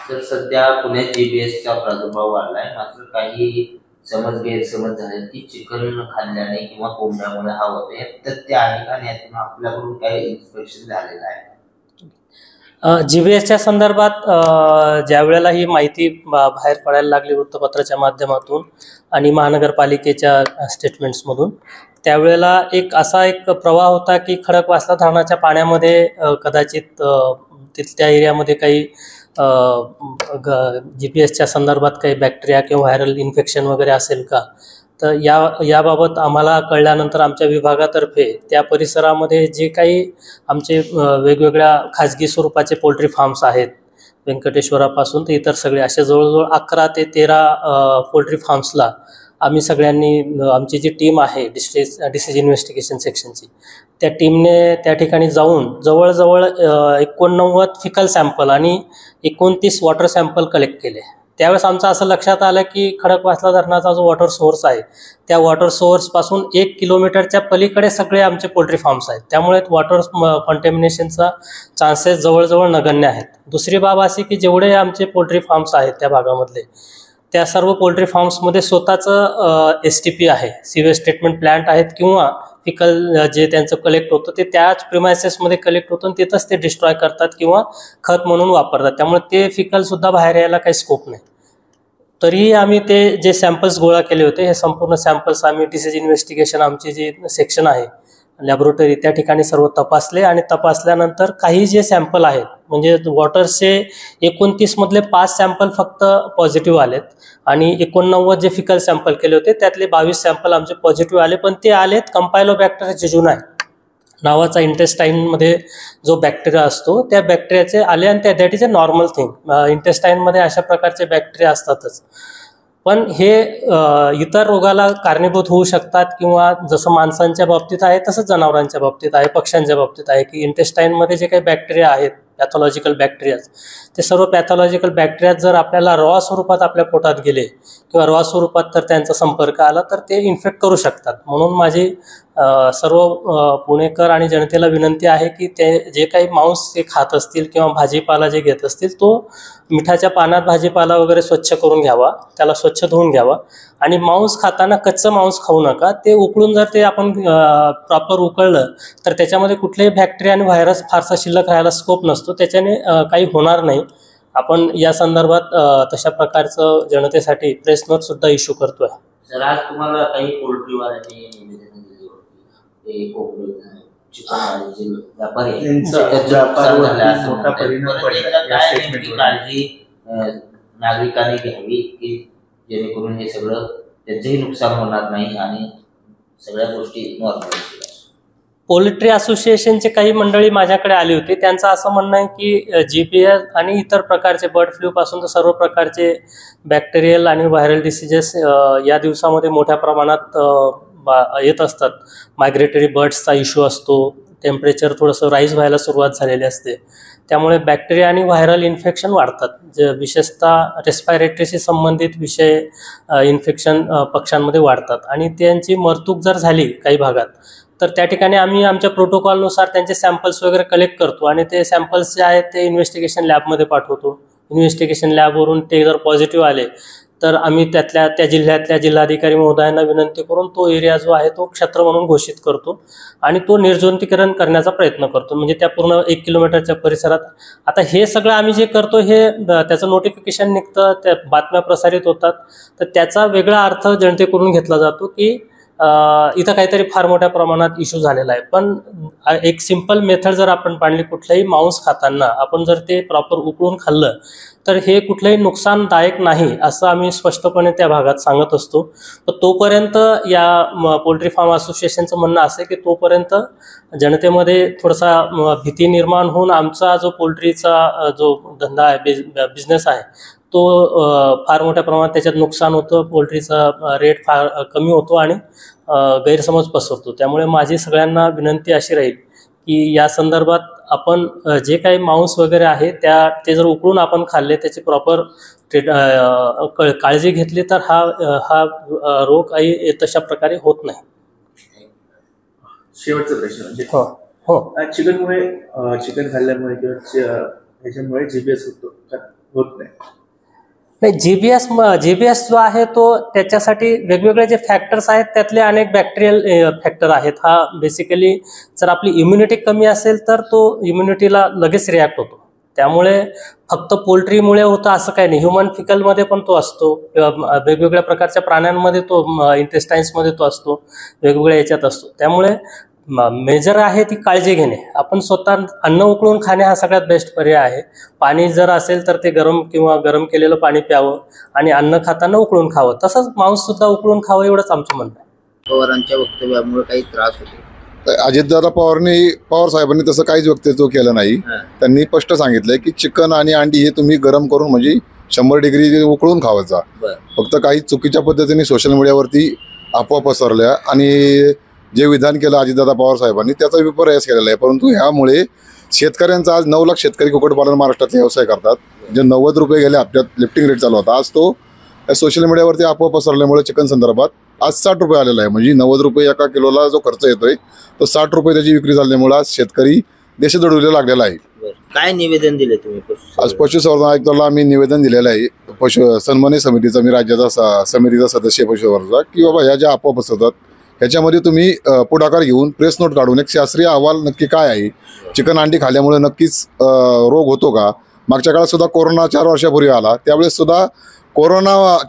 तर सध्या पुण्यात जीबीएसचा प्रादुर्भाव वाढलाय, मात्र काही गैरसमज झाले की चिकन खाल्ल्याने किंवा कोंबड्यामुळे हा होते, तर ते आहे का? आणि यातून आपल्याकडून काही इन्स्पेक्शन झालेलं आहे? जीबीएसच्या संदर्भात ज्या वेळेला ही माहिती बाहेर पडायला लागली वृत्तपत्राच्या माध्यमातून आणि महानगरपालिकेच्या स्टेटमेंट्समधून, त्यावेळेला एक प्रवाह होता की खडकवासला धरणाच्या पाण्यामध्ये कदाचित तिथल्या एरियामध्ये काही जीपीएसच्या संदर्भात काही बॅक्टेरिया किंवा व्हायरल इन्फेक्शन वगैरे असेल का. तर याबाबत आम्हाला कळल्यानंतर आमच्या विभागातर्फे त्या परिसरामध्ये जे काही आमचे वेगवेगळ्या खाजगी स्वरूपाचे पोल्ट्री फार्म्स आहेत, व्यंकटेश्वरापासून ते इतर सगळे असे जवळजवळ 11 ते 13 पोल्ट्री फार्म्सला आम्ही सगळ्यांनी, आमची जी टीम आहे डिसीज इन्व्हेस्टिगेशन सेक्शनची, त्या टीमने त्या ठिकाणी जाऊन जवळजवळ 89 फिकल सॅम्पल आणि 29 वॉटर सॅम्पल कलेक्ट केले. त्यावेळेस आमचं असं लक्षात आलं की खडकवासला धरणाचा जो वॉटर सोर्स आहे, त्या वॉटर सोर्सपासून 1 किलोमीटरच्या पलीकडे सगळे आमचे पोल्ट्री फार्म्स आहेत. त्यामुळे वॉटर कॉन्टॅमिनेशनचा चान्सेस जवळजवळ नगण्य आहेत. दुसरी बाब अशी की जेवढे आमचे पोल्ट्री फार्म्स आहेत त्या भागामधले, त्या सर्व पोल्ट्री फार्म्समध्ये स्वतःचं STP आहे, सिवेज ट्रीटमेंट प्लांट आहेत, किंवा फिकल जे त्यांचं कलेक्ट होतं ते त्याच प्रिमायसेसमध्ये कलेक्ट होतं आणि तिथंच ते डिस्ट्रॉय करतात किंवा खत म्हणून वापरतात. त्यामुळे ते फिकलसुद्धा बाहेर यायला काही स्कोप नाही. तरीही आम्ही ते जे सॅम्पल्स गोळा केले होते, हे संपूर्ण सॅम्पल्स आम्ही डिसीज इन्व्हेस्टिगेशन आमची जी सेक्शन आहे लॅबोरेटरी, त्या ठिकाणी सर्व तपासले आणि तपासल्यानंतर काही जे सॅम्पल आहेत, म्हणजे वॉटरचे 29 मधले 5 सॅम्पल फक्त पॉझिटिव्ह आलेत आणि 89 जे फिकल सॅम्पल केले होते त्यातले 22 सॅम्पल आमचे पॉझिटिव्ह आले. पण ते आलेत कंपायलोबॅक्टर जेजुनाय नावाचा इंटेस्टाईनमध्ये जो बॅक्टेरिया असतो त्या बॅक्टेरियाचे आले आणि that is a normal thing. इंटेस्टाईनमध्ये अशा प्रकारचे बॅक्टेरिया असतातच. पण हे इतर रोगाला कारणीभूत होऊ शकतात, किंवा जसं माणसांच्या बाबतीत आहे तसंच जनावरांच्या बाबतीत आहे, पक्ष्यांच्या बाबतीत आहे, की इंटेस्टाईनमध्ये जे काही बॅक्टेरिया आहेत, पॅथॉलॉजिकल बॅक्टेरियाज, ते सर्व पॅथॉलॉजिकल बॅक्टेरियाज जर आपल्याला रॉ स्वरूपात आपल्या पोटात गेले किंवा रॉ स्वरूपात तर त्यांचा संपर्क आला तर ते इन्फेक्ट करू शकतात. म्हणून माझी सर्व पुणेकर आणि जनतेला विनंती आहे की ते जे काही मांस ते खात असतील किंवा भाजीपाला जे घेत असतील, तो मिठाच्या पाण्यात भाजीपाला वगैरे स्वच्छ करून घ्यावा, त्याला स्वच्छ धुवून घ्यावा. आणि मांस खाताना कच्चं मांस खाऊ नका. ते उकळून जर ते आपण प्रॉपर उकळलं तर त्याच्यामध्ये कुठलेही बॅक्टेरिया आणि व्हायरस फारसा शिल्लक राहायला स्कोप नसतो, त्याच्याने काही होणार नाही. आपण या संदर्भात तशा प्रकारचं जनतेसाठी प्रेस नोट सुद्धा इश्यू करतोय. सर, आज तुम्हाला काही पोल्ट्रीवाल्याने निवेदन दिले होते, कोंबडी चिकन व्यापारी काळजी नागरिकांनी घ्यावी की जेणेकरून हे सगळं त्यांचंही नुकसान होणार नाही आणि सगळ्या गोष्टी नॉर्मल होतील. पोल्ट्री असोसिएशनचे काही मंडळी माझ्याकडे आली होती. त्यांचं असं म्हणणं आहे की जीपीएस आणि इतर प्रकारचे बर्ड फ्लू पासून तर सर्व प्रकारचे बॅक्टेरियल आणि व्हायरल डिसीजेस या दिवसामध्ये मोठ्या प्रमाणात येत असतात. मायग्रेटरी बर्ड्सचा इश्यू असतो, टेम्परेचर थोडंसं राईज व्हायला सुरुवात झालेली असते, त्यामुळे बॅक्टेरिया आणि व्हायरल इन्फेक्शन वाढतात. जे विशेषतः रेस्पायरेटरीशी संबंधित विषय इन्फेक्शन पक्ष्यांमध्ये वाढतात आणि त्यांची मरतूक जर झाली काही भागात तर त्या ठिकाणी आम्ही आमच्या प्रोटोकॉलनुसार त्यांचे सॅम्पल्स वगैरे कलेक्ट करतो आणि ते सॅम्पल्स जे आहेत ते इन्व्हेस्टिगेशन लॅबमध्ये पाठवतो. इन्व्हेस्टिगेशन लॅबवरून ते जर पॉझिटिव्ह आले तर आम्ही त्या जिल्ह्यातल्या जिल्हाधिकारी महोदयांना विनंती करून तो एरिया जो आहे तो क्षेत्र म्हणून घोषित करतो आणि तो निर्जंतुकीकरण करण्याचा प्रयत्न करतो, म्हणजे त्या पूर्ण 1 किलोमीटरच्या परिसरात. आता हे सगळं आम्ही जे करतो हे त्याचं नोटिफिकेशन निघतं, त्या बातम्या प्रसारित होतात, तर त्याचा वेगळा अर्थ जनतेकडून घेतला जातो की इथं काहीतरी फार मोठ्या प्रमाणात इश्यू झालेला आहे. पण एक सिंपल मेथड जर आपण पाळली, कुठलाही मांस खाताना आपण जर ते प्रॉपर उकळून खाल्लं तर हे कुठलंही नुकसानदायक नाही असं आम्ही स्पष्टपणे त्या भागात सांगत असतो. तर तोपर्यंत या पोल्ट्री फार्म असोसिएशनचं म्हणणं असं आहे की तोपर्यंत जनतेमध्ये थोडासा भीती निर्माण होऊन आमचा जो पोल्ट्रीचा जो धंदा आहे, बिझनेस आहे, तो फार मोठ्या प्रमाणात त्याच्यात नुकसान होतं, पोल्ट्रीचा रेट फार कमी होतो आणि गैरसमज पसरतो. त्यामुळे माझी सगळ्यांना विनंती अशी राहील की या संदर्भात आपण जे काही मांस वगैरे आहे ते जर उकळून आपण खाल्ले, त्याची प्रॉपर काळजी घेतली तर हा रोग काही तशा प्रकारे होत नाही. शेवटचा प्रश्न म्हणजे हो, चिकन खाल्ल्यामुळे किंवा ह्याच्यामुळे जीबीएस होतो, होत नाही. नाही, जीबीएस जो आहे तो त्याच्यासाठी वेगवेगळे जे फॅक्टर्स आहेत त्यातले अनेक बॅक्टेरियल फॅक्टर आहेत. हा बेसिकली जर आपली इम्युनिटी कमी असेल तर तो इम्युनिटीला लगेच रिॲक्ट होतो. त्यामुळे फक्त पोल्ट्रीमुळे होतं असं काही नाही. ह्युमन फिकलमध्ये पण तो असतो, वेगवेगळ्या प्रकारच्या प्राण्यांमध्ये तो इंटेस्टाईन्समध्ये तो असतो, वेगवेगळ्या याच्यात असतो. त्यामुळे मेजर आहे ती काळजी घेणे. आपण स्वतः अन्न उकळून खाणे हा सगळ्यात बेस्ट पर्याय आहे. पाणी जर असेल तर ते गरम केलेलं पाणी प्यावं आणि अन्न खाताना उकळून खावं. तसंच मांस सुद्धा उकळून खावं, एवढंच आमचं म्हणणं आहे. पवारांच्या वक्तव्यामुळे काही त्रास होतो? अजितदादा पवार साहेबांनी तसं काहीच वक्तव्य केलं नाही. त्यांनी स्पष्ट सांगितलंय की चिकन आणि अंडी हे तुम्ही गरम करून म्हणजे 100 डिग्री उकळून खावायचा. फक्त काही चुकीच्या पद्धतीने सोशल मीडियावरती अफवा पसरल्या आणि जे विधान केलं अजितदादा पवार साहेबांनी त्याचा विपर्यास केलेला आहे. परंतु ह्यामुळे शेतकऱ्यांचा आज 9 लाख शेतकरी कुक्कुटपालन महाराष्ट्रातले व्यवसाय करतात. जे 90 रुपये गेल्या हप्त्यात लिफ्टिंग रेट चालू होता, आज तो सोशल मीडियावरती अफवा पसरल्यामुळे चिकन संदर्भात आज 60 रुपये आलेला आहे. म्हणजे 90 रुपये एका किलोला जो खर्च येतोय तो 60 रुपये त्याची विक्री झाल्यामुळे आज शेतकरी देशदडूला लागलेला आहे. काय निवेदन दिले तुम्ही? आज पशुसंवर्धन आयुक्ताला आम्ही निवेदन दिलेलं आहे. सन्मान्य समितीचा मी राज्याचा समितीचा सदस्य पशुसंवर्धनचा की बाबा ह्या ज्या अफवा पसरतात ह्याच्यामध्ये तुम्ही पुढाकार घेऊन प्रेस नोट काढून एक शास्त्रीय अहवाल नक्की काय आहे, चिकन अंडी खाल्ल्यामुळे नक्कीच रोग होतो का? मागच्या काळात सुद्धा कोरोना 4 वर्षापूर्वी आला, त्यावेळेस सुद्धा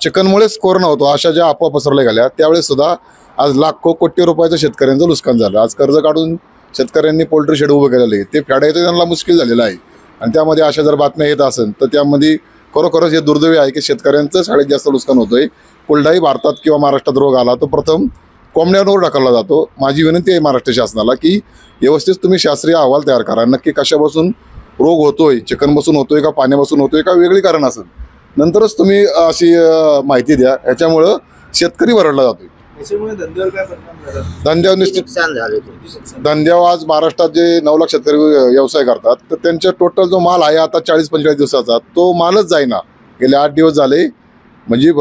चिकनमुळेच कोरोना होतो अशा ज्या अफवा पसरल्या गेल्या, त्यावेळेस सुद्धा आज लाखो कोटी रुपयाचं शेतकऱ्यांचं नुकसान झालं. आज कर्ज काढून शेतकऱ्यांनी पोल्ट्री शेड उभं केलेलं आहे, ते फेडायचं त्यांना मुश्किल झालेलं आहे. आणि त्यामध्ये अशा जर बातम्या येत असेल तर त्यामध्ये खरोखरच हे दुर्दैवी आहे की शेतकऱ्यांचं सगळ्यात जास्त नुकसान होतंय. कुठलाही भारतात किंवा महाराष्ट्रात रोग आला तो प्रथम कोंबड्यांवर ढकलला जातो. माझी विनंती आहे महाराष्ट्र शासनाला की व्यवस्थित तुम्ही शास्त्रीय अहवाल तयार करा, नक्की कशापासून रोग होतोय, चिकनपासून होतोय का पाण्यापासून होतोय का वेगळी कारण असेल, नंतरच तुम्ही अशी माहिती द्या. ह्याच्यामुळं शेतकरी वरडला जातोय. धंद्यावर काय परिणाम झाला? धंद्यावर निश्चित नुकसान झाले. धंद्यावर आज महाराष्ट्रात जे 9 लाख शेतकरी व्यवसाय करतात तर त्यांच्या टोटल जो माल आहे आता 40-45 दिवसाचा तो मालच जाईना. गेले 8 दिवस झाले. म्हणजे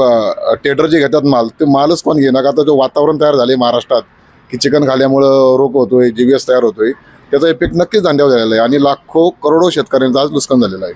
टेडर जे घेतात माल ते मालच कोण घेणार. आता जो वातावरण तयार झाले महाराष्ट्रात की चिकन खाल्यामुळं रोग होतोय, जीबीएस तयार होतोय, त्याचा इफेक्ट नक्कीच धंद्यावर झालेला आहे आणि लाखो करोडो शेतकऱ्यांचा आज नुकसान झालेलं आहे.